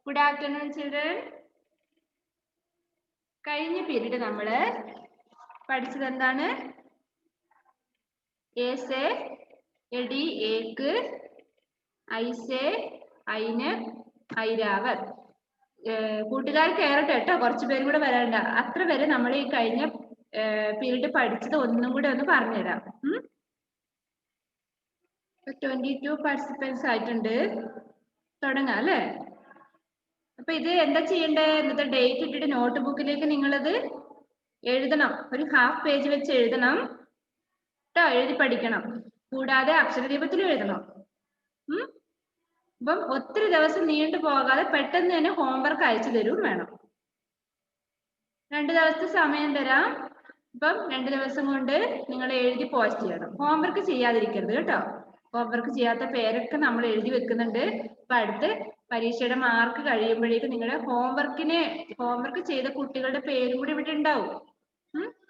Good afternoon, children. കഴിഞ്ഞ period നമ്മൾ പഠിച്ചത് എന്താണ്? ഏസെ, എടി, ഏക്ക്, ഐസെ, ഐന്, ഐരാവർ. കൂട്ടുകാർ കയറട്ടെ കേട്ടോ, കുറച്ചു പേരും കൂടെ വരണ്ട. അത്ര വരെ നമ്മൾ ഈ കഴിഞ്ഞ പീരീഡ് പഠിച്ചത് ഒന്നും കൂടെ ഒന്ന് പറഞ്ഞുതരാം. 22 പാർട്ടിസിപ്പൻസ് ആയിട്ടുണ്ട്. തുടങ്ങാം അല്ലേ? അപ്പൊ ഇത് എന്താ ചെയ്യണ്ടേ? ഇന്നത്തെ ഡേറ്റ് ഇട്ടിട്ട് നോട്ട് ബുക്കിലേക്ക് നിങ്ങളത് എഴുതണം. ഒരു ഹാഫ് പേജ് വെച്ച് എഴുതണം കേട്ടോ. എഴുതി പഠിക്കണം. കൂടാതെ അക്ഷരദീപത്തിലും എഴുതണം. അപ്പം ഒത്തിരി ദിവസം നീണ്ടു പോകാതെ പെട്ടെന്ന് തന്നെ ഹോംവർക്ക് അയച്ചു തരും വേണം. 2 ദിവസത്തെ സമയം തരാം. അപ്പം 2 ദിവസം കൊണ്ട് നിങ്ങൾ എഴുതി പോസ്റ്റ് ചെയ്യണം. ഹോംവർക്ക് ചെയ്യാതിരിക്കരുത് കേട്ടോ. ഹോംവർക്ക് ചെയ്യാത്ത പേരൊക്കെ നമ്മൾ എഴുതി വെക്കുന്നുണ്ട്. അപ്പൊ അടുത്ത് പരീക്ഷയുടെ മാർക്ക് കഴിയുമ്പോഴേക്കും നിങ്ങളുടെ ഹോംവർക്ക് ചെയ്ത കുട്ടികളുടെ പേരും കൂടി ഇവിടെ ഉണ്ടാവും.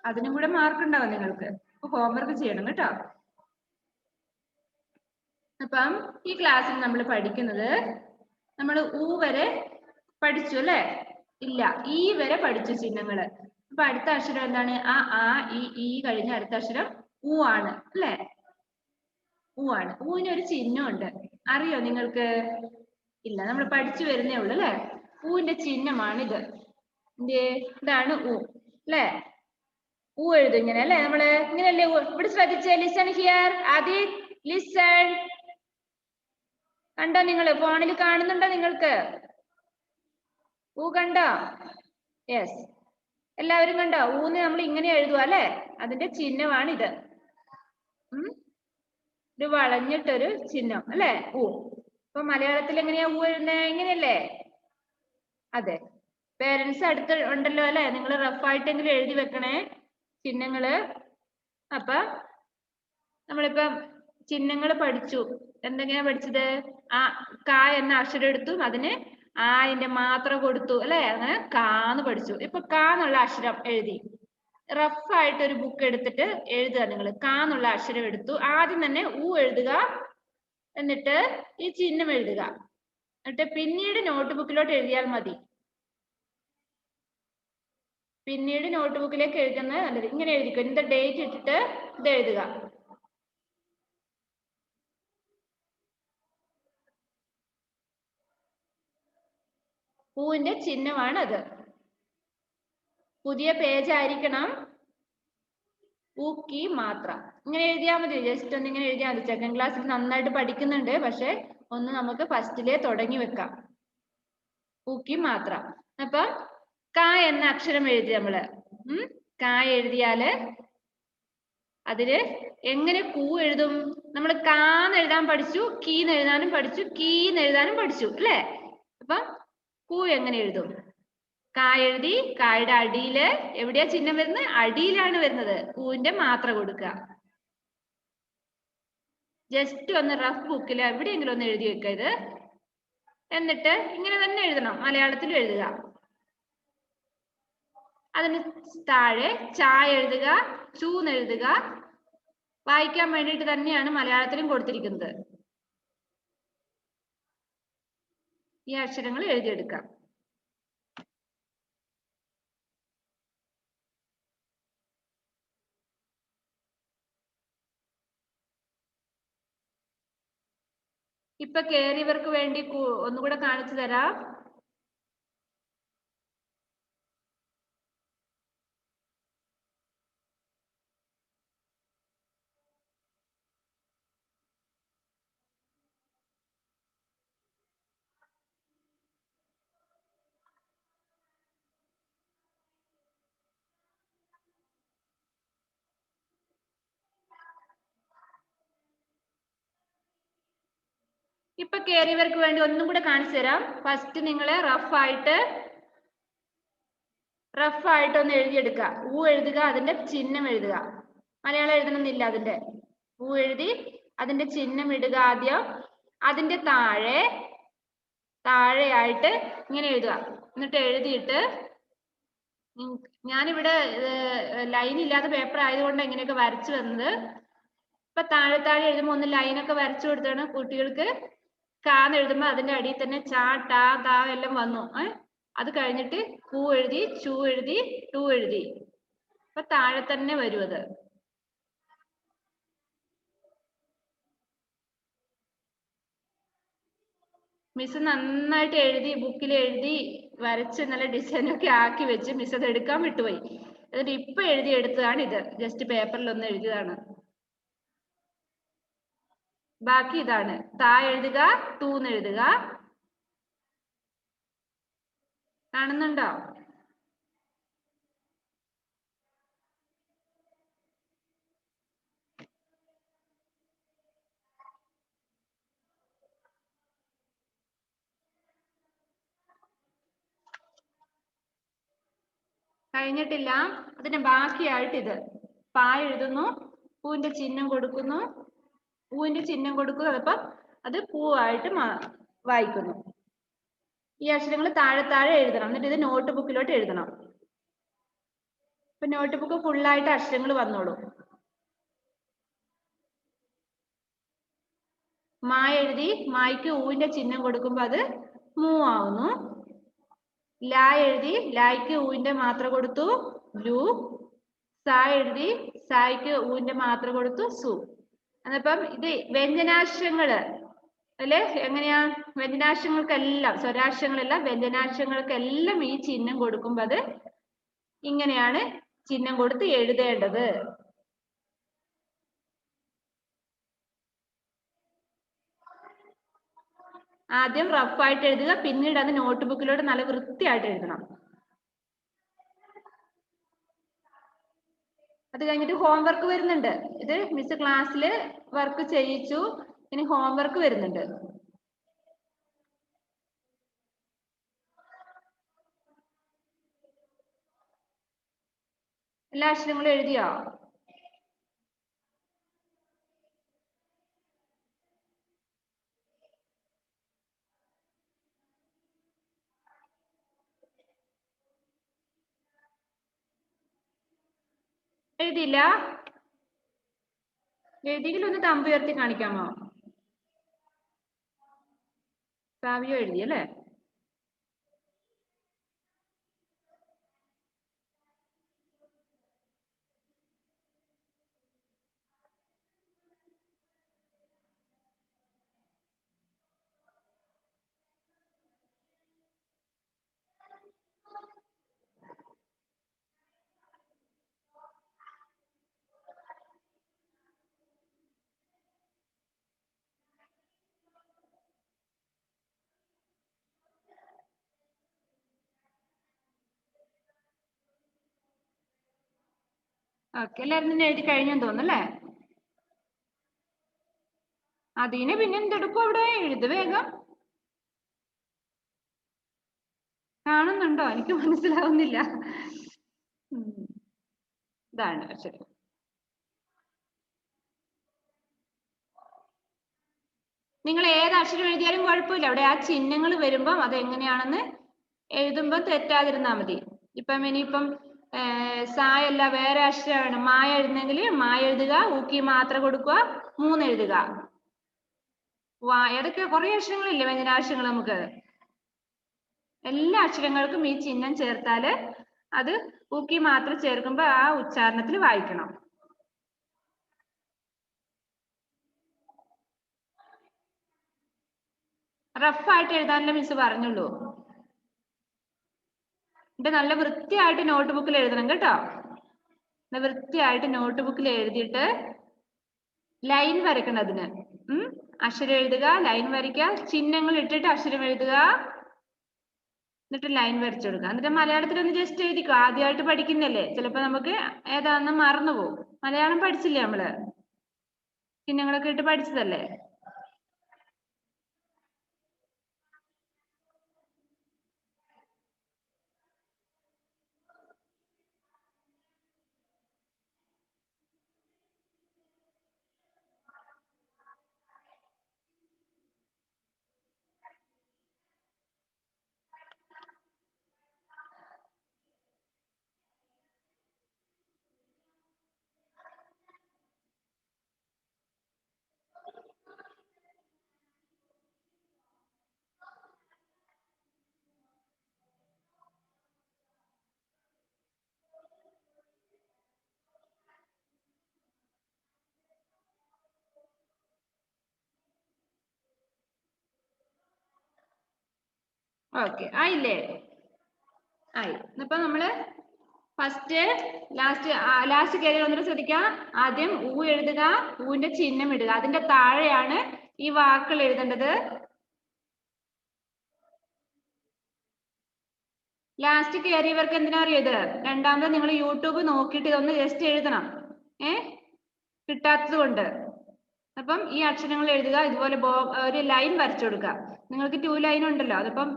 അതിനും കൂടെ മാർക്ക് ഉണ്ടാവും നിങ്ങൾക്ക്. അപ്പൊ ഹോംവർക്ക് ചെയ്യണം കേട്ടോ. അപ്പം ഈ ക്ലാസ്സിൽ നമ്മൾ പഠിക്കുന്നത്, നമ്മൾ ഊ വരെ പഠിച്ചു അല്ലേ? ഇല്ല, ഈ വരെ പഠിച്ചു ചിഹ്നങ്ങള്. അപ്പൊ അടുത്ത അക്ഷരം എന്താണ്? ആ ഈ കഴിഞ്ഞ അടുത്ത അക്ഷരം ഊ ആണ് അല്ലേ? ഊ ആണ്. ഊവിന് ഒരു ചിഹ്നമുണ്ട്. അറിയോ നിങ്ങൾക്ക്? ഇല്ല, നമ്മൾ പഠിച്ചു വരുന്നേ ഉള്ളൂ അല്ലേ? ഊവിന്റെ ചിഹ്നമാണിത്. ഇതാണ് ഊ അല്ലേ? ഊ എഴുതും ഇങ്ങനെ അല്ലേ? നമ്മള് ഇങ്ങനെയല്ലേ? ഇവിടെ ശ്രദ്ധിച്ചേ. Listen here. ആദ്യം ലിസൺ. കണ്ടോ നിങ്ങൾ? ഫോണിൽ കാണുന്നുണ്ടോ നിങ്ങൾക്ക്? ഊ കണ്ടോ? യെസ്, എല്ലാവരും കണ്ടോ? ഊന്ന് നമ്മൾ ഇങ്ങനെ എഴുതുക അല്ലേ? അതിന്റെ ചിഹ്നമാണ് ഇത്. ഒരു വളഞ്ഞിട്ടൊരു ചിഹ്നം അല്ലേ? ഊ. അപ്പൊ മലയാളത്തിൽ എങ്ങനെയാ ഊ എഴുതുന്നേ? ഇങ്ങനെയല്ലേ? അതെ. പേരൻസ് അടുത്ത് ഉണ്ടല്ലോ അല്ലെ? നിങ്ങൾ റഫായിട്ടെങ്കിലും എഴുതി വെക്കണേ ചിഹ്നങ്ങള്. അപ്പൊ നമ്മളിപ്പം ചിഹ്നങ്ങൾ പഠിച്ചു. എന്തെങ്ങനെയാ പഠിച്ചത്? ആ ക എന്ന അക്ഷരം എടുത്തു, അതിന് ആയിന്റെ മാത്ര കൊടുത്തു അല്ലെ? അങ്ങനെ കാന്ന് പഠിച്ചു. ഇപ്പൊ കാന്നുള്ള അക്ഷരം എഴുതി. റഫായിട്ട് ഒരു ബുക്ക് എടുത്തിട്ട് എഴുതുക. നിങ്ങൾ കാന്നുള്ള അക്ഷരം എടുത്തു. ആദ്യം തന്നെ ഊ എഴുതുക, എന്നിട്ട് ഈ ചിഹ്നം എഴുതുക, എന്നിട്ട് പിന്നീട് നോട്ട് ബുക്കിലോട്ട് എഴുതിയാൽ മതി. പിന്നീട് നോട്ട് ബുക്കിലേക്ക് എഴുതുന്നത് നല്ലത്. ഇങ്ങനെ എഴുതിക്കോ. ഇതിന്റെ ഡേറ്റ് ഇട്ടിട്ട് ഇത് എഴുതുക. പൂവിന്റെ ചിഹ്നമാണ് അത്. പുതിയ പേജ് ആയിരിക്കണം. ഊക്കി മാത്ര ഇങ്ങനെ എഴുതിയാൽ മതി. ജസ്റ്റ് ഒന്ന് ഇങ്ങനെ എഴുതിയാൽ മതി. സെക്കൻഡ് ക്ലാസ്സിൽ നന്നായിട്ട് പഠിക്കുന്നുണ്ട്, പക്ഷെ ഒന്ന് നമുക്ക് ഫസ്റ്റിലേ തുടങ്ങി വെക്കാം. ഊക്കി മാത്ര. അപ്പം ക എന്ന അക്ഷരം എഴുതി നമ്മള്. ക എഴുതിയാല് അതില് എങ്ങനെ കൂ എഴുതും? നമ്മൾ കാന്ന് എഴുതാൻ പഠിച്ചു, കീന്ന് എഴുതാനും പഠിച്ചു, കീന്ന് എഴുതാനും പഠിച്ചു അല്ലേ? അപ്പം കൂ എങ്ങനെ എഴുതും? കാ എഴുതി, കായുടെ അടിയില് എവിടെയാ ചിഹ്നം വരുന്നത്? അടിയിലാണ് വരുന്നത്. കൂവിന്റെ മാത്ര കൊടുക്കുക. ജസ്റ്റ് ഒന്ന് റഫ് ബുക്കിൽ എവിടെയെങ്കിലും ഒന്ന് എഴുതി വെക്കുക ഇത്. എന്നിട്ട് ഇങ്ങനെ തന്നെ എഴുതണം. മലയാളത്തിൽ എഴുതുക. അതിന് താഴെ ചായ എഴുതുക, ചൂന്ന് എഴുതുക. വായിക്കാൻ വേണ്ടിയിട്ട് തന്നെയാണ് മലയാളത്തിലും കൊടുത്തിരിക്കുന്നത്. ഈ അക്ഷരങ്ങൾ എഴുതിയെടുക്കാം. ഇപ്പൊ കേറിയവർക്ക് വേണ്ടി ഒന്നുകൂടെ കാണിച്ചു തരാം. ഇപ്പൊ കേറിയവർക്ക് വേണ്ടി ഒന്നും കൂടെ കാണിച്ചു തരാം. ഫസ്റ്റ് നിങ്ങള് റഫായിട്ട് ഒന്ന് എഴുതിയെടുക്കുക. ഊ എഴുതുക, അതിന്റെ ചിഹ്നം എഴുതുക. മലയാളം എഴുതണമെന്നില്ല. അതിന്റെ ഊ എഴുതി അതിന്റെ ചിഹ്നം ഇടുക ആദ്യം. അതിന്റെ താഴെയായിട്ട് ഇങ്ങനെ എഴുതുക. എന്നിട്ട് എഴുതിയിട്ട്, ഞാനിവിടെ ലൈൻ ഇല്ലാത്ത പേപ്പർ ആയതുകൊണ്ട് ഇങ്ങനെയൊക്കെ വരച്ചു വന്നത്. ഇപ്പൊ താഴെ എഴുതുമ്പോൾ ഒന്ന് ലൈനൊക്കെ വരച്ചു കൊടുത്താണ് കുട്ടികൾക്ക് കാന്ന് എഴുതുമ്പോ അതിന്റെ അടിയിൽ തന്നെ ചാ ടാ താ എല്ലാം വന്നു. അത് കഴിഞ്ഞിട്ട് കൂ എഴുതി, ചൂ എഴുതി, ടു എഴുതി. അപ്പൊ താഴെ തന്നെ വരും അത്. മിസ് നന്നായിട്ട് എഴുതി, ബുക്കിൽ എഴുതി വരച്ച് നല്ല ഡിസൈനൊക്കെ ആക്കി വെച്ച് മിസ് അത് എടുക്കാൻ വിട്ടുപോയി. എന്നിട്ട് ഇപ്പൊ എഴുതി എടുത്തതാണ് ഇത്. ജസ്റ്റ് പേപ്പറിൽ ഒന്ന് എഴുതിയതാണ്. ബാക്കി ഇതാണ്. താ എഴുതുക, തൂന്ന് എഴുതുക. കാണുന്നുണ്ടോ? കഴിഞ്ഞിട്ടില്ല. അതിന് ബാക്കിയായിട്ട് ഇത്. പാ എഴുതുന്നു, പൂവിന്റെ ചിഹ്നം കൊടുക്കുന്നു, പൂവിന്റെ ചിഹ്നം കൊടുക്കുന്നു. അപ്പം അത് പൂവായിട്ട് വായിക്കുന്നു. ഈ അക്ഷരങ്ങൾ താഴെ താഴെ എഴുതണം. എന്നിട്ട് ഇത് നോട്ട് ബുക്കിലോട്ട് എഴുതണം. ഇപ്പൊ നോട്ട് ബുക്ക് ഫുള്ളായിട്ട് അക്ഷരങ്ങൾ വന്നോളൂ. മാ എഴുതി, മായ്ക്ക് ഊവിന്റെ ചിഹ്നം കൊടുക്കുമ്പോ അത് മൂ ആവുന്നു. ലാ എഴുതി, ലായ്ക്ക് ഊവിന്റെ മാത്ര കൊടുത്തു, ലു. സാ എഴുതി, സായ്ക്ക് ഊവിന്റെ മാത്ര കൊടുത്തു, സു. അതിപ്പം ഇത് വ്യഞ്ജനാക്ഷരങ്ങള് അല്ലെ, എങ്ങനെയാ? വ്യഞ്ജനാക്ഷരങ്ങൾക്കെല്ലാം, സ്വരാക്ഷരങ്ങളെല്ലാം വ്യഞ്ജനാക്ഷരങ്ങൾക്കെല്ലാം ഈ ചിഹ്നം കൊടുക്കുമ്പോ അത് ഇങ്ങനെയാണ് ചിഹ്നം കൊടുത്ത് എഴുതേണ്ടത്. ആദ്യം റഫായിട്ട് എഴുതുക, പിന്നീട് അത് നോട്ട് ബുക്കിലോട്ട് നല്ല വൃത്തിയായിട്ട് എഴുതണം. അത് കഴിഞ്ഞിട്ട് ഹോംവർക്ക് വരുന്നുണ്ട്. ഇത് മിസ് ക്ലാസ്സിൽ വർക്ക് ചെയ്യിച്ചു. ഇനി ഹോംവർക്ക് വരുന്നുണ്ട്. എല്ലാ അക്ഷരങ്ങളും എഴുതിയോ? എഴുതിയില്ല? എഴുതിയെങ്കിൽ ഒന്ന് തമ്പ് ഉയർത്തി കാണിക്കാമോ? സാവിയോ എഴുതി അല്ലേ? ഓക്കെ, എല്ലാവരും തന്നെ എഴുതി കഴിഞ്ഞെന്ന് തോന്നുന്നു അല്ലേ? അതിന് പിന്നെ എന്തെടുക്കും അവിടെ? എഴുത് വേഗം. കാണുന്നുണ്ടോ? എനിക്ക് മനസ്സിലാവുന്നില്ല. ഇതാണ് അക്ഷരം. നിങ്ങൾ ഏത് അക്ഷരം എഴുതിയാലും കുഴപ്പമില്ല. അവിടെ ആ ചിഹ്നങ്ങൾ വരുമ്പം അത് എങ്ങനെയാണെന്ന് എഴുതുമ്പോൾ തെറ്റാതിരുന്നാൽ മതി. ഇപ്പം ഇനിയിപ്പം സായല്ല വേറെ അക്ഷരമാണ് മായ എഴുതുന്നെങ്കിൽ മായ എഴുതുക, ഊക്കി മാത്ര കൊടുക്കുക, മൂന്ന് എഴുതുക. ഏതൊക്കെ കുറെ അക്ഷരങ്ങളില്ലേ വ്യഞ്ജനാക്ഷരങ്ങൾ? നമുക്ക് എല്ലാ അക്ഷരങ്ങൾക്കും ഈ ചിഹ്നം ചേർത്താല് അത് ഊക്കി മാത്രം ചേർക്കുമ്പോൾ ആ ഉച്ചാരണത്തിൽ വായിക്കണം. റഫായിട്ട് എഴുതാനല്ലേ മിസ് പറഞ്ഞുള്ളൂ. ഇത് നല്ല വൃത്തിയായിട്ട് നോട്ട് ബുക്കിൽ എഴുതണം കേട്ടോ. വൃത്തിയായിട്ട് നോട്ട് ബുക്കിൽ എഴുതിയിട്ട് ലൈൻ വരക്കണം അതിന്. അക്ഷരം എഴുതുക, ലൈൻ വരയ്ക്കുക, ചിഹ്നങ്ങൾ ഇട്ടിട്ട് അക്ഷരം എഴുതുക, എന്നിട്ട് ലൈൻ വരച്ചു കൊടുക്കുക. എന്നിട്ട് മലയാളത്തിൽ ഒന്ന് ജസ്റ്റ് എഴുതിക്കോ. ആദ്യമായിട്ട് പഠിക്കുന്നല്ലേ, ചിലപ്പോ നമുക്ക് ഏതാണെന്ന് മറന്നുപോകും. മലയാളം പഠിച്ചില്ലേ നമ്മള്? ചിഹ്നങ്ങളൊക്കെ ഇട്ട് പഠിച്ചതല്ലേ? ഓക്കെ, ആയില്ലേ? ആയി. അപ്പൊ നമ്മള് ലാസ്റ്റ് കയറി ഒന്നുകൂടെ ശ്രദ്ധിക്കാം. ആദ്യം ഊ എഴുതുക, ഊവിന്റെ ചിഹ്നം ഇടുക, അതിന്റെ താഴെയാണ് ഈ വാക്കുകൾ എഴുതേണ്ടത്. ലാസ്റ്റ് കയറിയവർക്ക് എന്തിനാ അറിയത്? രണ്ടാമത് നിങ്ങൾ യൂട്യൂബ് നോക്കിയിട്ട് ഇതൊന്ന് ജസ്റ്റ് എഴുതണം, കിട്ടാത്തത് കൊണ്ട്. അപ്പം ഈ അക്ഷരങ്ങൾ എഴുതുക. ഇതുപോലെ ഒരു ലൈൻ വരച്ചു കൊടുക്കുക. നിങ്ങൾക്ക് 2 ലൈൻ ഉണ്ടല്ലോ, അതിപ്പം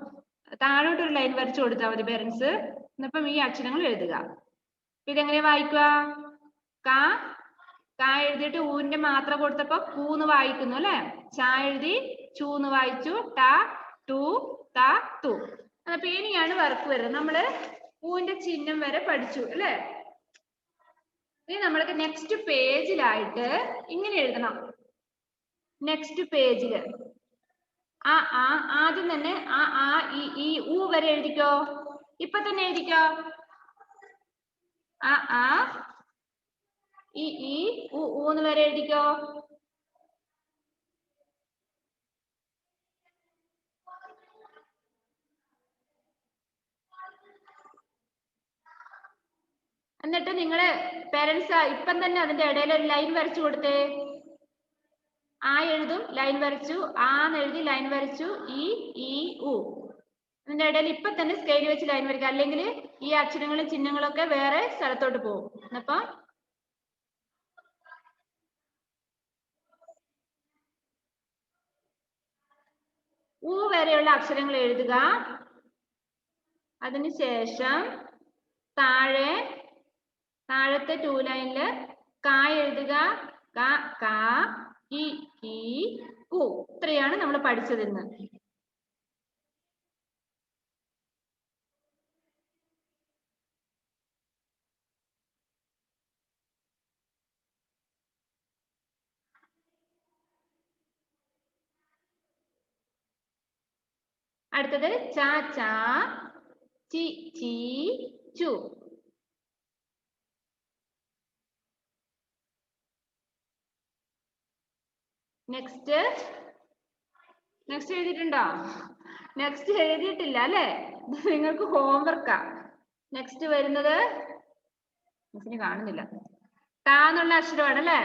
താഴോട്ട് ഒരു ലൈൻ വരച്ചു കൊടുത്താൽ മതി പേരൻസ്. എന്നിപ്പം ഈ അക്ഷരങ്ങൾ എഴുതുക. ഇതെങ്ങനെ വായിക്കുക? കാ കാ എഴുതിയിട്ട് ഊവിന്റെ മാത്ര കൊടുത്തപ്പോ കൂന്ന് വായിക്കുന്നു അല്ലെ? ചാ എഴുതി ചൂന്ന് വായിച്ചു. ട ടു ത തു. അപ്പൊ ഇനിയാണ് വർക്ക് വരുന്നത്. നമ്മള് ഊവിന്റെ ചിഹ്നം വരെ പഠിച്ചു അല്ലെ? ഇനി നമ്മൾക്ക് നെക്സ്റ്റ് പേജിലായിട്ട് ഇങ്ങനെ എഴുതണം. നെക്സ്റ്റ് പേജില് ആദ്യം തന്നെ ആ ഈ ഊ വരെ എഴുതിക്കോ. ഇപ്പൊ തന്നെ എഴുതിക്കോ. ആ ഈ ഊന്ന് വരെ എഴുതിക്കോ. എന്നിട്ട് നിങ്ങള് പേരൻസ് ഇപ്പം തന്നെ അതിന്റെ ഇടയിൽ ഒരു ലൈൻ വരച്ചു കൊടുത്തേ. ആ എഴുതും, ലൈൻ വരച്ചു. ആന്ന് എഴുതി, ലൈൻ വരച്ചു. ഈ ഉ. അതിന്റെ ഇടയിൽ ഇപ്പൊ തന്നെ സ്കെയിൽ വെച്ച് ലൈൻ വരയ്ക്കുക. അല്ലെങ്കിൽ ഈ അക്ഷരങ്ങളും ചിഹ്നങ്ങളൊക്കെ വേറെ സ്ഥലത്തോട്ട് പോകും. അപ്പൊ ഊ വരെയുള്ള അക്ഷരങ്ങൾ എഴുതുക. അതിനുശേഷം താഴത്തെ 2 ലൈനില് കാ എഴുതുക. കാ കി കു. ഇത്രയാണ് നമ്മൾ പഠിച്ചത് ഇന്ന്. അടുത്തത് ചാ ചാ ചി ചി ചു. നെക്സ്റ്റ് എഴുതിയിട്ടുണ്ടോ? നെക്സ്റ്റ് എഴുതിയിട്ടില്ല അല്ലെ? നിങ്ങൾക്ക് ഹോംവർക്കാ. നെക്സ്റ്റ് വരുന്നത് മിസ്സിന് കാണുന്നില്ല. ടാ എന്നുള്ള അക്ഷരമാണ് അല്ലെ?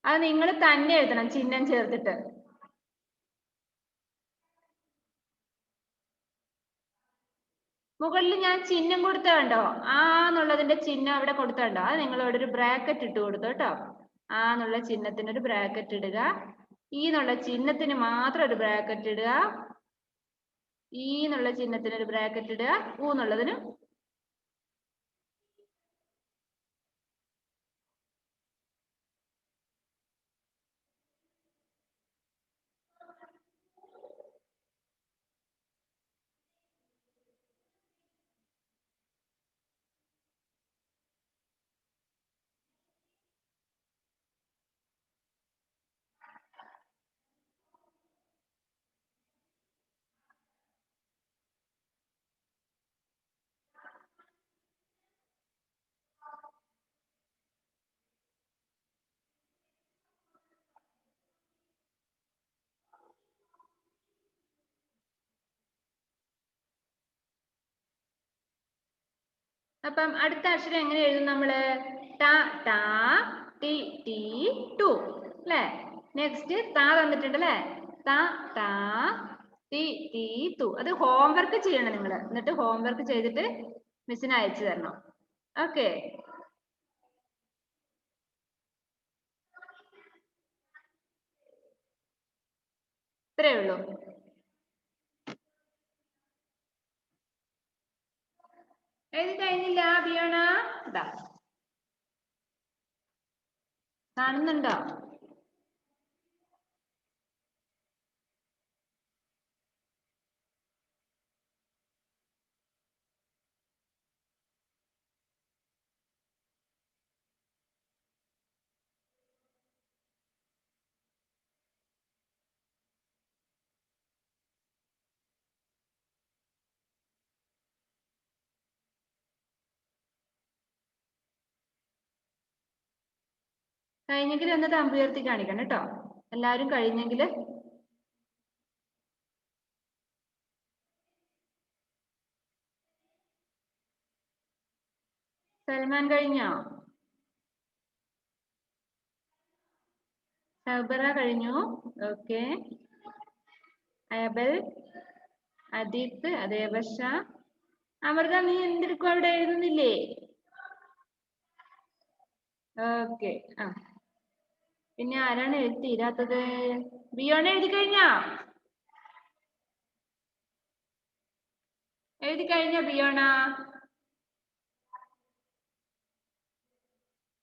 അത് നിങ്ങൾ തന്നെ എഴുതണം, ചിഹ്നം ചേർത്തിട്ട്. മുകളിൽ ഞാൻ ചിഹ്നം കൊടുത്ത കണ്ടോ? ആ എന്നുള്ളതിന്റെ ചിഹ്നം അവിടെ കൊടുത്ത കണ്ടോ? അത് നിങ്ങൾ ഇവിടെ ഒരു ബ്രാക്കറ്റ് ഇട്ട് കൊടുത്തു കേട്ടോ. ആ എന്നുള്ള ചിഹ്നത്തിന് ഒരു ബ്രാക്കറ്റ് ഇടുക. ഈ എന്നുള്ള ചിഹ്നത്തിന് മാത്രം ഒരു ബ്രാക്കറ്റ് ഇടുക. ഈ എന്നുള്ള ചിഹ്നത്തിന് ഒരു ബ്രാക്കറ്റ് ഇടുക. ഊ എന്നുള്ളതിന് അപ്പം അടുത്ത അക്ഷരം എങ്ങനെ എഴുതും നമ്മള്? ടാ ടാ ടി ടി ടു അല്ലെ? നെക്സ്റ്റ് താ തന്നിട്ടുണ്ട് അല്ലെ? താ ടാ ടി ടി തു. അത് ഹോംവർക്ക് ചെയ്യണം നിങ്ങൾ. എന്നിട്ട് ഹോംവർക്ക് ചെയ്തിട്ട് മിസ്സിന് അയച്ചു തരണം. ഓക്കെ, ഇത്രയേ ഉള്ളൂ. എഴുതി കഴിഞ്ഞില്ല ബിയോണ? ഇതാ കാണുന്നുണ്ടോ? കഴിഞ്ഞെങ്കിൽ ഒന്ന് തമ്പ് ഉയർത്തി കാണിക്കണം കേട്ടോ. എല്ലാവരും കഴിഞ്ഞെങ്കിൽ സൽമാൻ കഴിഞ്ഞോ? സബറ കഴിഞ്ഞു. ഓക്കെ. അയബൽ, അദിത്ത്, അതേവർഷ. അമൃത, നീ എന്തെടുക്കും അവിടെ, എഴുതുന്നില്ലേ? ഓക്കെ. ആ, പിന്നെ ആരാണ് എഴുതി തീരാത്തത്? ബിയോണ എഴുതി കഴിഞ്ഞോ? എഴുതി കഴിഞ്ഞോ ബിയോണ?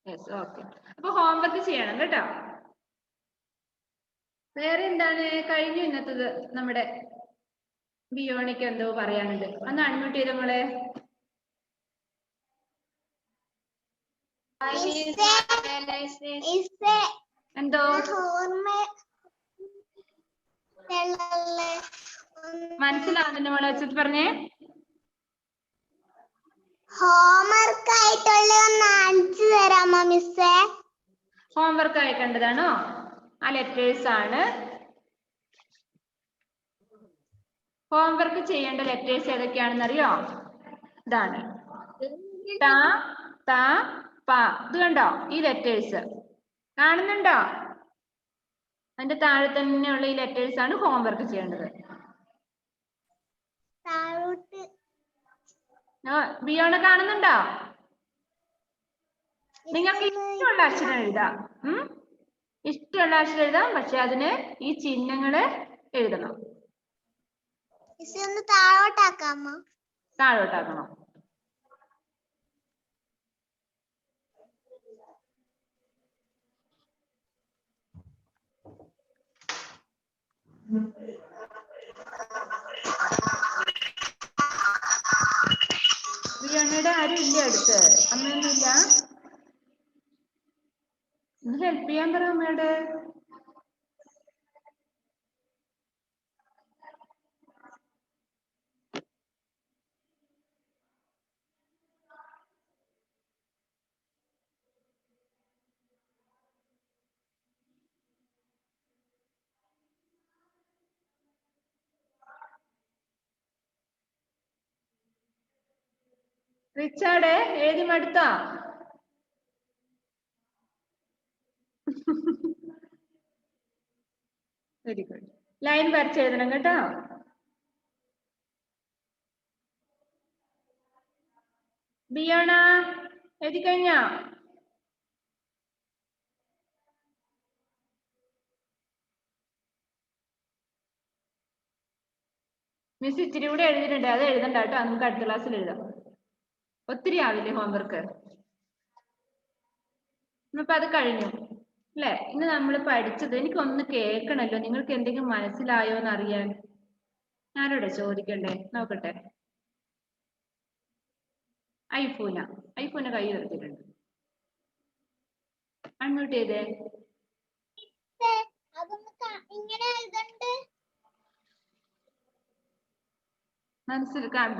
Yes, okay. അപ്പൊ ഹോംവർക്ക് ചെയ്യണം കേട്ടോ. വേറെ എന്താണ് കഴിഞ്ഞു ഇന്നത്തത്? നമ്മുടെ ബിയോണിക്ക് എന്തോ പറയാനുണ്ട്. ഒന്ന് അൺമ്യൂട്ട് ചെയ്ത് നമ്മളെ. എന്തോ മനസ്സിലാവുന്നുണ്ട് മോളെ? വെച്ചിട്ട് പറഞ്ഞേ. ഹോംവർക്ക് ആയിട്ടുള്ള ഒന്ന് അടിച്ചു തരാമോ മിസ്സേ? ഹോംവർക്ക് അയക്കേണ്ടതാണോ? ആ ലെറ്റേഴ്സ് ആണ്. ഹോംവർക്ക് ചെയ്യേണ്ട ലെറ്റേഴ്സ് ഏതൊക്കെയാണെന്ന് അറിയോ? ഇതാണ് ത, ത, പ. ഇത് കണ്ടോ ഈ ലെറ്റേഴ്സ്? കാണുന്നുണ്ടോ? അതിന്റെ താഴെ തന്നെയുള്ള ഈ ലെറ്റേഴ്സ് ആണ് ഹോംവർക്ക് ചെയ്യേണ്ടത്. ബിയോണ കാണുന്നുണ്ടോ? നിങ്ങൾക്ക് ഇഷ്ടമുള്ള അക്ഷരം എഴുതാം. ഇഷ്ടമുള്ള അക്ഷരം എഴുതാം, പക്ഷെ അതിന് ഈ ചിഹ്നങ്ങള് എഴുതണം. താഴോട്ടാക്കാമോ? താഴോട്ടാക്കണം. ബിയോണയുടെ ആരും ഇല്ല അടുത്ത്? അമ്മയൊന്നും ഇല്ല? ഒന്ന് ഹെൽപ്പ് ചെയ്യാൻ പറ അമ്മയോട്. റിച്ചാർഡ് എഴുതി മടുത്തോ? Very good. ലൈൻ വരച്ചെഴുതണം കേട്ടോ. ബിയോണ എഴുതി കഴിഞ്ഞോ? മിസ് ഇച്ചിരി കൂടെ എഴുതിയിട്ടുണ്ട്, അത് എഴുതണ്ട കേട്ടോ. നമുക്ക് അടുത്ത ക്ലാസ്സിൽ എഴുതാം. ഒത്തിരി ആവില്ലേ ഹോംവർക്ക്? ഇന്നിപ്പോ അത് കഴിഞ്ഞു അല്ലെ? ഇന്ന് നമ്മൾ പഠിച്ചത് എനിക്കൊന്ന് കേൾക്കണല്ലോ. നിങ്ങൾക്ക് എന്തെങ്കിലും മനസ്സിലായോ എന്ന് അറിയാൻ ആരോടെ ചോദിക്കണ്ടേ? നോക്കട്ടെ. ഐഫൂന കൈ ഉയർത്തിയിട്ടുണ്ട്. അൺമ്യൂട്ട് ചെയ്തേ.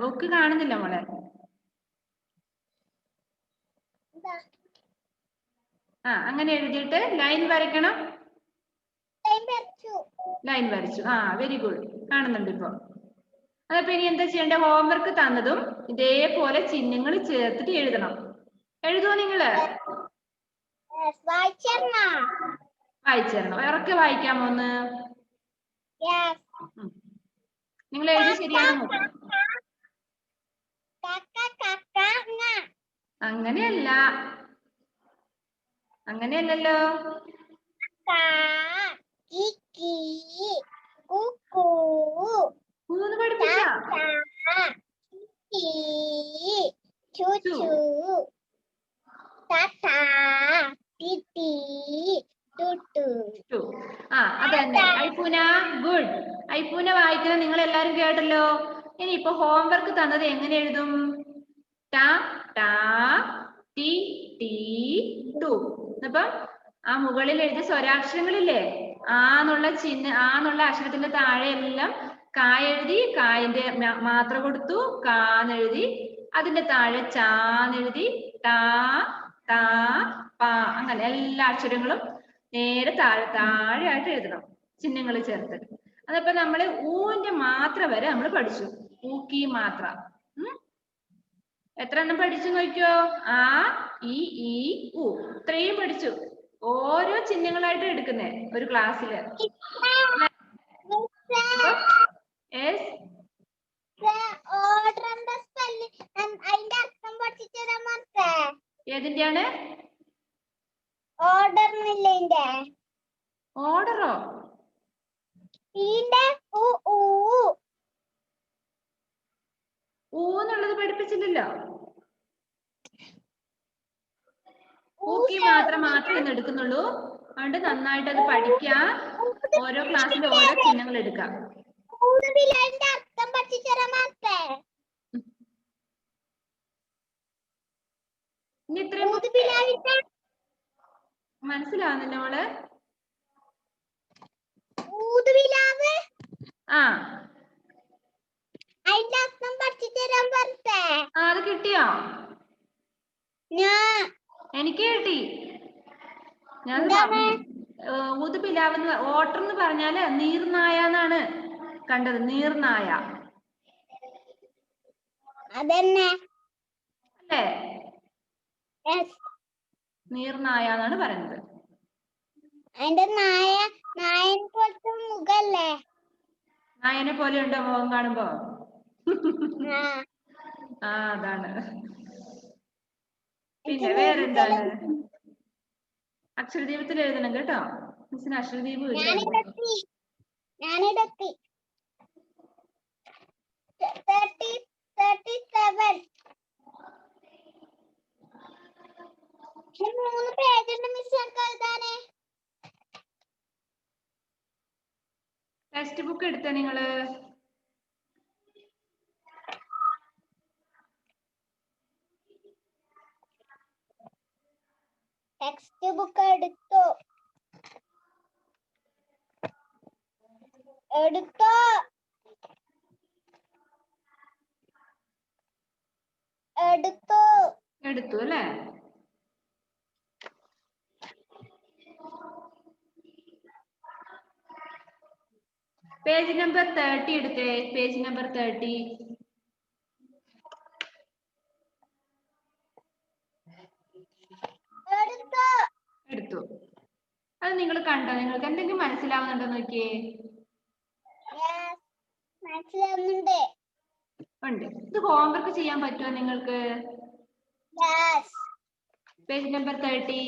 ബുക്ക് കാണുന്നില്ല മോളെ. ആ, അങ്ങനെ എഴുതിയിട്ട് ലൈൻ വരയ്ക്കണം. ലൈൻ വരച്ചു. ആ, വെരി ഗുഡ്. കാണുന്നുണ്ട് ഇപ്പൊ. അതപ്പോ ഇനി എന്താ ചെയ്യേണ്ട? ഹോംവർക്ക് തന്നതും ഇതേപോലെ ചിഹ്നങ്ങൾ ചേർത്തിട്ട് എഴുതണം. എഴുതുമോ നിങ്ങള്? വായിച്ചേരണോ? ഇറക്കി വായിക്കാമോ ഒന്ന്? നിങ്ങൾ എഴുതി ശരിയാണോ? അങ്ങനെയല്ല, അങ്ങനെയല്ലല്ലോ. മൂന്ന് പഠിപ്പിച്ച ആ, അതന്നെ ഐഫൂന. ഗുഡ്. ഐഫൂന വായിക്കണം നിങ്ങൾ എല്ലാരും കേട്ടല്ലോ. ഇനി ഇപ്പൊ ഹോംവർക്ക് തന്നത് എങ്ങനെ എഴുതും? ട, ട, ടി, ടി, ടു. അപ്പം ആ മുകളിൽ എഴുതിയ സ്വരാക്ഷരങ്ങളില്ലേ? ആന്നുള്ള അക്ഷരത്തിന്റെ താഴെ എല്ലാം കാ എഴുതി, കായന്റെ മാത്ര കൊടുത്തു, കാന്നെഴുതി. അതിന്റെ താഴെ ചാന്നെഴുതി, ടാ, താ, പ. അങ്ങനെ എല്ലാ അക്ഷരങ്ങളും നേരെ താഴെയായിട്ട് എഴുതണം, ചിഹ്നങ്ങൾ ചേർത്ത്. അതപ്പോ നമ്മള് ഊന്റെ മാത്ര വരെ നമ്മൾ പഠിച്ചു. ഊക്കി മാത്ര. എത്ര എണ്ണം പഠിച്ചു നോക്കിയോ? ആ, ഈ, ഉ. ഇത്രയും പഠിച്ചു. ഓരോ ചിഹ്നങ്ങളായിട്ട് എടുക്കുന്നേ ഒരു ക്ലാസ്സില്. ഏതിന്റെയാണ്? ഓർഡറോ? ഊന്നുള്ളത് പഠിപ്പിച്ചില്ലല്ലോ. ഊക്കി മാത്രമേ ഇന്ന് എടുക്കുന്നുള്ളൂ. അതുകൊണ്ട് നന്നായിട്ട് അത് പഠിക്കാം. ഓരോ ക്ലാസ്സിൽ ഓരോ ചിഹ്നങ്ങൾ എടുക്കാം. ഇനി ഇത്രയും മനസ്സിലാവുന്നില്ല മോള്? ആ, അത് കിട്ടിയോ? എനിക്ക് കിട്ടി. ഞാൻ ഊതുപിലാവെന്ന് ഓട്ടർ എന്ന് പറഞ്ഞാല് നീർനായ എന്നാണ് കണ്ടത്. നീർനായ അല്ലേ? നീർനായ എന്നാണ് പറയുന്നത്. നായനെ പോലെ ഉണ്ടോ മുഖം കാണുമ്പോ? ആ, അതാണ്. പിന്നെ വേറെന്താണ്? അക്ഷരദീപത്തിൽ എഴുതണം കേട്ടോ. മിസ്സിന് അക്ഷരദീപം ഇല്ല. ടെക്സ്റ്റ് ബുക്ക് എടുത്തേ നിങ്ങള്? ടെക്സ്റ്റ് ബുക്ക് എടുത്തോ? എടുത്തു അല്ലേ? പേജ് നമ്പർ 30 എടുത്തേ. Page number 30. എടുത്തു. അത് നിങ്ങൾ കണ്ടോ? നിങ്ങൾക്ക് എന്തെങ്കിലും മനസ്സിലാവുന്നുണ്ടോ നോക്കിയേ? ഉണ്ട്. ഇത് ഹോംവർക്ക് ചെയ്യാൻ പറ്റുമോ നിങ്ങൾക്ക്? Page number 30.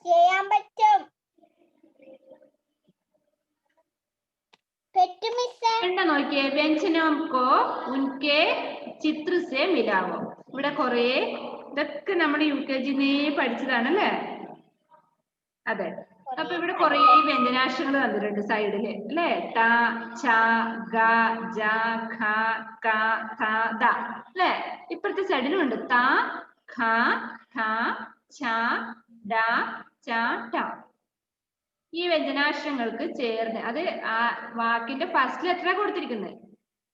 ചെയ്യാൻ പറ്റും. എന്താ നോക്കിയേ? വ്യഞ്ജനം കോ ഉൻകെ ചിത്ര സെ മിലാവോ. ഇവിടെ കുറേ ഇതൊക്കെ നമ്മൾ UKG പഠിച്ചതാണല്ലേ? അതെ. അപ്പൊ ഇവിടെ കുറേ വ്യഞ്ജനാക്ഷരങ്ങൾ തന്നിട്ടുണ്ട് സൈഡില് അല്ലേ? ട, ച, ഗ, ജ, ഖ, ക, ഥ, ദ അല്ലേ? ഇപ്പുറത്തെ സൈഡിലും ഉണ്ട്. ത, ഖ, ഠ, ച, ഡ, ച, ട. ഈ വ്യഞ്ജനാക്ഷരങ്ങൾക്ക് ചേർന്ന് അത് ആ വാക്കിന്റെ ഫസ്റ്റ് ലെറ്റർ കൊടുത്തിരിക്കുന്നത്.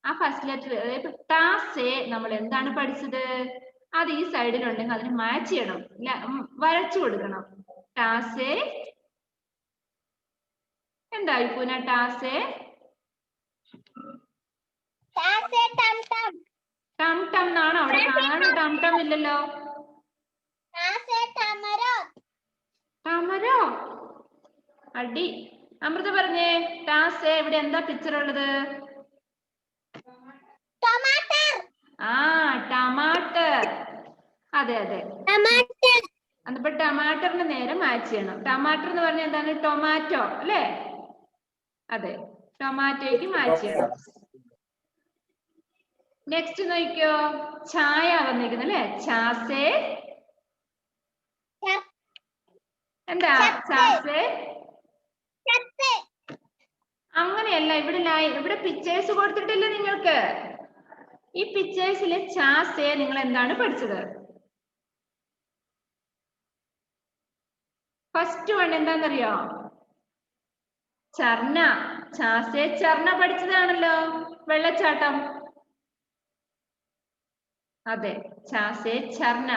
ആ ഫസ്റ്റ് ലെറ്റർ അതായത് ട, സെ നമ്മൾ എന്താണ് പഠിച്ചത്? അത് ഈ സൈഡിലുണ്ടെങ്കിൽ അതിന് മാച്ച് ചെയ്യണം, വരച്ചു കൊടുക്കണം. ട, സെ എന്തായി പൂന? ട, സെ ടം ടം എന്നാണോ അവിടെ കാണാൻ? ടം ടം ഇല്ലല്ലോ. ടമരോ? അടി. അമൃത പറഞ്ഞേ. ട, സെ ഇവിടെ എന്താ പിക്ചർ ഉള്ളത്? ആ, ടമാറ്റർ. അതെ അതെ. അപ്പൊ ടമാറ്ററിന് നേരെ മാച്ച് ചെയ്യണം. ടമാറ്റർ എന്ന് പറഞ്ഞാൽ എന്താണ്? ടൊമാറ്റോ അല്ലേ? അതെ, ടൊമാറ്റോയ്ക്ക് മാച്ച് ചെയ്യണം. നെക്സ്റ്റ് നോക്കിയോ? ചായ വന്നിരിക്കുന്നു അല്ലേ? ചാസേ എന്താ? ചാസേ അങ്ങനെയല്ല. ഇവിടെ പിക്ചേഴ്സ് കൊടുത്തിട്ടില്ല നിങ്ങൾക്ക്. ഈ പിക്ചേഴ്സിലെ ചാസേ നിങ്ങൾ എന്താണ് പഠിച്ചത്? ഫസ്റ്റ് വൺ എന്താണെന്നറിയോ? ചർണ. ചാസേ ചർണ പഠിച്ചതാണല്ലോ, വെള്ളച്ചാട്ടം. അതെ, ചാസേ ചർണ.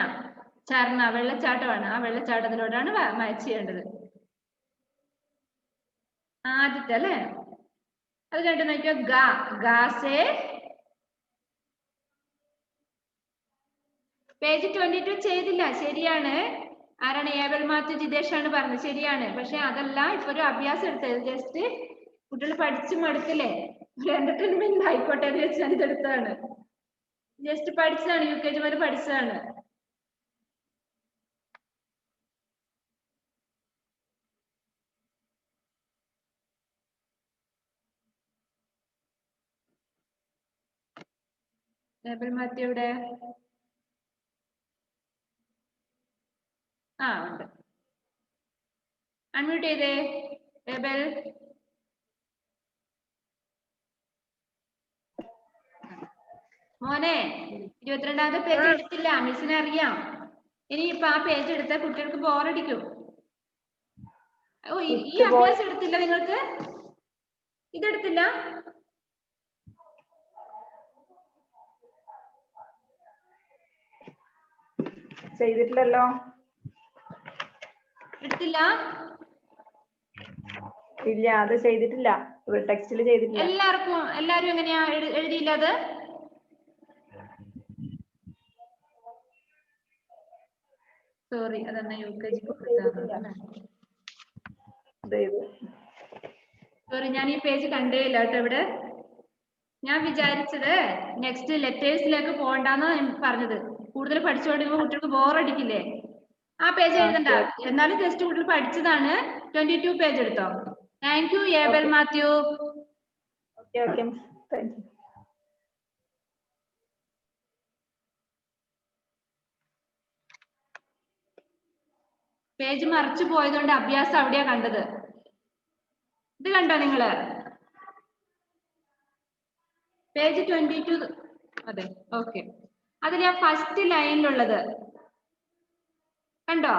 ചർണ വെള്ളച്ചാട്ടമാണ്. ആ വെള്ളച്ചാട്ടത്തിലോട്ടാണ് മാച്ച് ചെയ്യേണ്ടത്. ആദ്യത്തെ അല്ലേ? അത് കണ്ടു നോക്കിയോ. ഗാസെ. പേജ് 22 ചെയ്തില്ല, ശരിയാണ്. ആരാണ്? ഏബൽ മാത്യു ജിതേഷാണ് പറഞ്ഞത്, ശരിയാണ്. പക്ഷെ അതല്ല ഇപ്പൊ ഒരു അഭ്യാസം എടുത്തത്. ജസ്റ്റ് കുട്ടികൾ പഠിച്ചു മടുക്കില്ലേ, ഒരു എന്റർടൈൻമെന്റ് ആയിക്കോട്ടെ എന്ന് വെച്ച് ഞാൻ ഇതെടുത്തതാണ്. ജസ്റ്റ് പഠിച്ചതാണ്, UKG വരെ പഠിച്ചതാണ്. ഏബൽ മാത്യു എവിടെ? ആ ഉണ്ട്. അൺമ്യൂട്ട് ചെയ്തേ ഏബൽ. മോനെ 22ാമത്തെ പേജ് എടുത്തില്ല, മിസ്സിനെ അറിയാം. ഇനി ഇപ്പൊ ആ പേജ് എടുത്താൽ കുട്ടികൾക്ക് ബോറടിക്കും. ഓ ഈ അഭ്യാസം എടുത്തില്ല നിങ്ങൾക്ക്? ഇതെടുത്തില്ല? ചെയ്തിട്ടില്ലല്ലോ. എടുത്തില്ല? ഇല്ല, അത് ചെയ്തിട്ടില്ല. ടെക്സ്റ്റിൽ ചെയ്തിട്ടില്ല. എല്ലാരും എങ്ങനെയാ എഴുതിയില്ല അത്? സോറി, അതെന്നാ UKG സോറി, ഞാൻ ഈ പേജ് കണ്ടേയില്ല കേട്ടോ ഇവിടെ. ഞാൻ വിചാരിച്ചത് നെക്സ്റ്റ് ലെറ്റേഴ്സിലേക്ക് പോകണ്ടെന്ന് പറഞ്ഞത്. കൂടുതൽ പഠിച്ചുകൊണ്ടിരിക്കുമ്പോൾ കുട്ടികൾക്ക് ബോറടിക്കില്ലേ. ആ പേജ് എഴുതണ്ട, എന്നാലും ജസ്റ്റ് കുട്ടികൾ പഠിച്ചതാണ്. 22 പേജ് എടുത്തോ. Thank you Abel Mathew. Page മറിച്ചു പോയതുകൊണ്ട് അഭ്യാസം അവിടെയാ കണ്ടത്. ഇത് കണ്ടോ നിങ്ങള്? പേജ് 22. അതെ, ഓക്കെ. അതിലെ ഫസ്റ്റ് ലൈനിലുള്ളത് കണ്ടോ?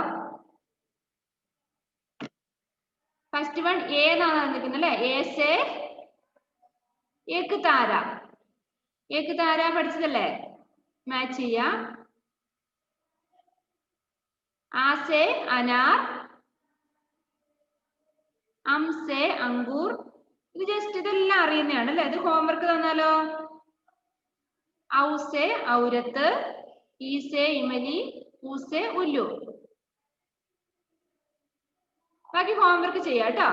ഫസ്റ്റ് വൺ ഏതാണ് വന്നിരിക്കുന്നത് അല്ലെ? ഏസേ ഏക് താര. ഏക് താര പഠിച്ചതല്ലേ? മാച്ച് ചെയ്യാ. ആസേ അനാർ, അംസേ അങ്കൂർ. ഇത് ജസ്റ്റ് ഇതെല്ലാം അറിയുന്നതാണ് അല്ലെ? ഇത് ഹോംവർക്ക് തന്നാലോ? ഔസേ ഔരത്ത്, ഈസേ ഇമലി, ഊസേ ഉല്ലു. ബാക്കി ഹോംവർക്ക് ചെയ്യാം കേട്ടോ.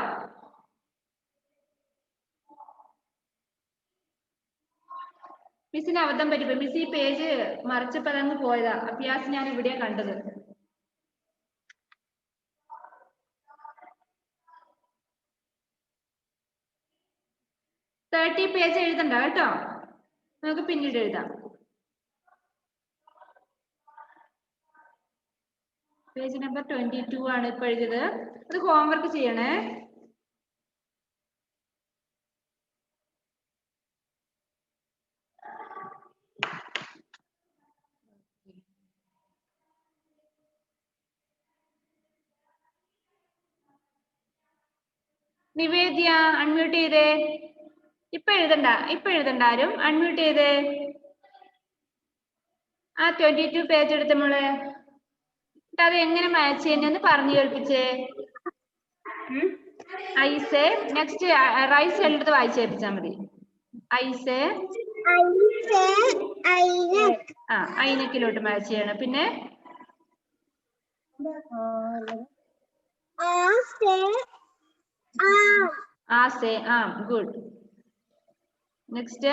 മിസ്സിന് അബദ്ധം പറ്റിപ്പോ. മിസ് ഈ പേജ് മറിച്ചപ്പോ അതങ്ങ് പോയതാ. അഭ്യാസം ഞാൻ ഇവിടെയാ കണ്ടത്. പേജ് എഴുതണ്ട കേട്ടോ, നമുക്ക് പിന്നീട് എഴുതാം. പേജ് നമ്പർ 22 ആണ് ഇപ്പൊ എഴുതിയത്. അത് ഹോംവർക്ക് ചെയ്യണേ. നിവേദ്യ അൺമ്യൂട്ട് ചെയ്തേ. ഇപ്പൊ എഴുതണ്ട ആരും. അൺമ്യൂട്ട് ചെയ്തേ. ആ 22 പേജ് എടുത്ത മോളെ. അത് എങ്ങനെ മാച്ച് ചെയ്യുന്നെന്ന് പറഞ്ഞു കേൾപ്പിച്ചേ. ഐസേ. നെക്സ്റ്റ് റൈസ് എടുത്ത് വായിച്ചു കേൾപ്പിച്ചാ മതി. ഐസേ ഐനക്കിലോട്ട് മാച്ച് ചെയ്യണം. പിന്നെ ആസേ ആം. ഗുഡ്. നെക്സ്റ്റ്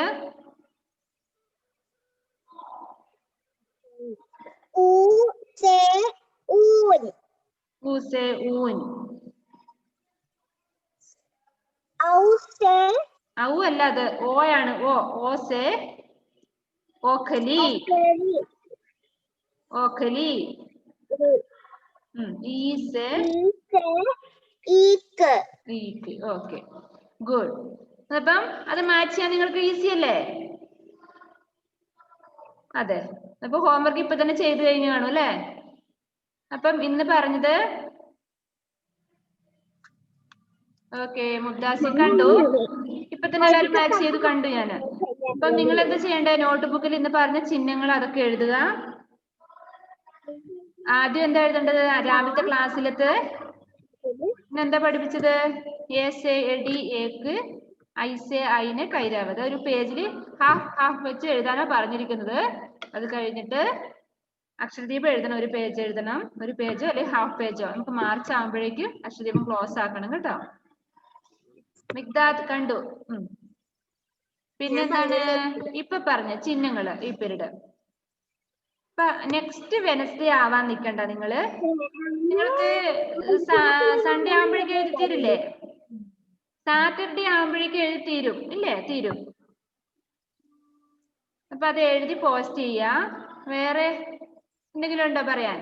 ഊസേ ഊൻ. ഔ അല്ല, അത് ഓയാണ്. ഓസേ ഓഖലി. ഓഖലി. ഈസേ ഈക്ക്. Okay, good. അപ്പം അത് മാച്ച് ചെയ്യാൻ നിങ്ങൾക്ക് ഈസി അല്ലേ? അതെ. അപ്പൊ ഹോംവർക്ക് ഇപ്പൊ തന്നെ ചെയ്തു കഴിഞ്ഞു കാണും അല്ലേ? അപ്പം ഇന്ന് പറഞ്ഞത് ഓക്കെ. മുദ്ദാസി കണ്ടു. ഇപ്പൊ തന്നെ എല്ലാവരും മാച്ച് ചെയ്ത് കണ്ടു ഞാന്. അപ്പം നിങ്ങൾ എന്താ ചെയ്യണ്ടേ? നോട്ട്ബുക്കിൽ ഇന്ന് പറഞ്ഞ ചിഹ്നങ്ങൾ അതൊക്കെ എഴുതുക. ആദ്യം എന്താ എഴുതേണ്ടത്? രാവിലത്തെ ക്ലാസ്സിലത്തെ എന്താ പഠിപ്പിച്ചത്? ഏസേ എടി ഏക്ക് ഐസെ ഐന് കൈരാവ് ഒരു പേജിൽ ഹാഫ് വെച്ച് എഴുതാനാ പറഞ്ഞിരിക്കുന്നത്. അത് കഴിഞ്ഞിട്ട് അക്ഷരദീപം എഴുതണം. ഒരു പേജ് എഴുതണം. ഒരു പേജോ അല്ലെങ്കിൽ ഹാഫ് പേജോ. നമുക്ക് മാർച്ച് ആകുമ്പോഴേക്കും അക്ഷരദീപം ക്ലോസ് ആക്കണം കേട്ടോ. മിഗ്ദാദ് കണ്ടു. പിന്നെന്താണ് ഇപ്പൊ പറഞ്ഞ ചിഹ്നങ്ങള് ഈ പീരീഡ്. ഇപ്പൊ നെക്സ്റ്റ് വെനസ്ഡേ ആവാൻ നിക്കണ്ട നിങ്ങള്. നിങ്ങൾക്ക് സൺഡേ ആകുമ്പോഴേക്കും എഴുതി തീരില്ലേ? സാറ്റർഡേ ആകുമ്പോഴേക്കും എഴുതി തീരും ഇല്ലേ? തീരും. അപ്പൊ അത് എഴുതി പോസ്റ്റ് ചെയ്യാ. വേറെ എന്തെങ്കിലും ഉണ്ടോ പറയാൻ?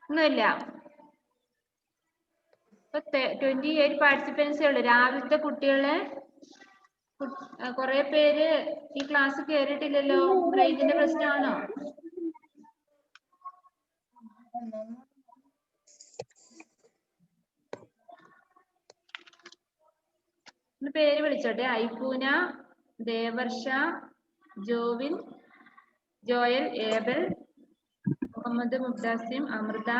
ഒന്നുമില്ല. ഇപ്പൊ 28 പാർട്ടിസിപ്പൻസേ ഉള്ളു. രാവിലത്തെ കുട്ടികളെ കുറെ പേര് ഈ ക്ലാസ് കേറിയിട്ടില്ലല്ലോ. റേഞ്ചിന്റെ പ്രശ്നമാണോ? പേര് വിളിച്ചോട്ടെ. Aifuna, Devarsha, Jovin, Joel, Abel, Muhammad Mubdasim, Amrita,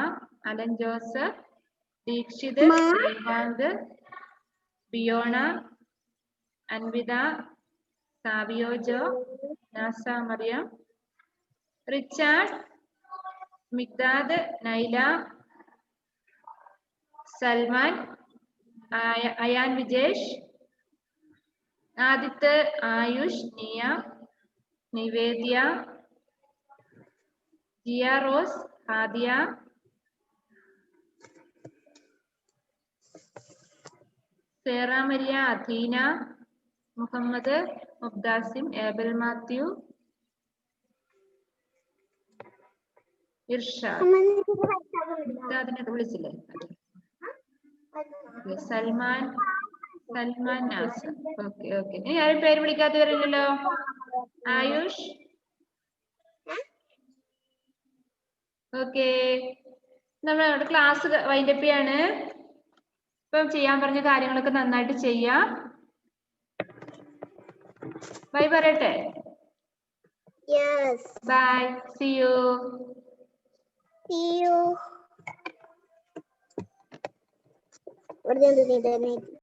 Alan Joseph, Deekshith, Devank, Biona, Anvitha, Savio Jo, Nasa Mariyam, Richard, Migdad, Naila, Salman, Ayaan Vijesh, Aditya, Ayush, Niya, Nivedya, Jiya Rose, Hadiya, Sera Maria, Adheena, Muhammad Mubdasim, Abel Mathew, Irshad. ഇർഷാദിനെ വിളിച്ചില്ലേ? സൽമാൻ നാസർ. ഓക്കെ. ഇനി ആരും പേര് വിളിക്കാത്തവരില്ലല്ലോ. ആയുഷ്. ഓക്കെ. നമ്മുടെ ക്ലാസ് വൈൻഡപ്പ് ചെയ്യാണ്. ഇപ്പം ചെയ്യാൻ പറഞ്ഞ കാര്യങ്ങളൊക്കെ നന്നായിട്ട് ചെയ്യാം. ബൈ പറയട്ടെ. ബൈ. See you.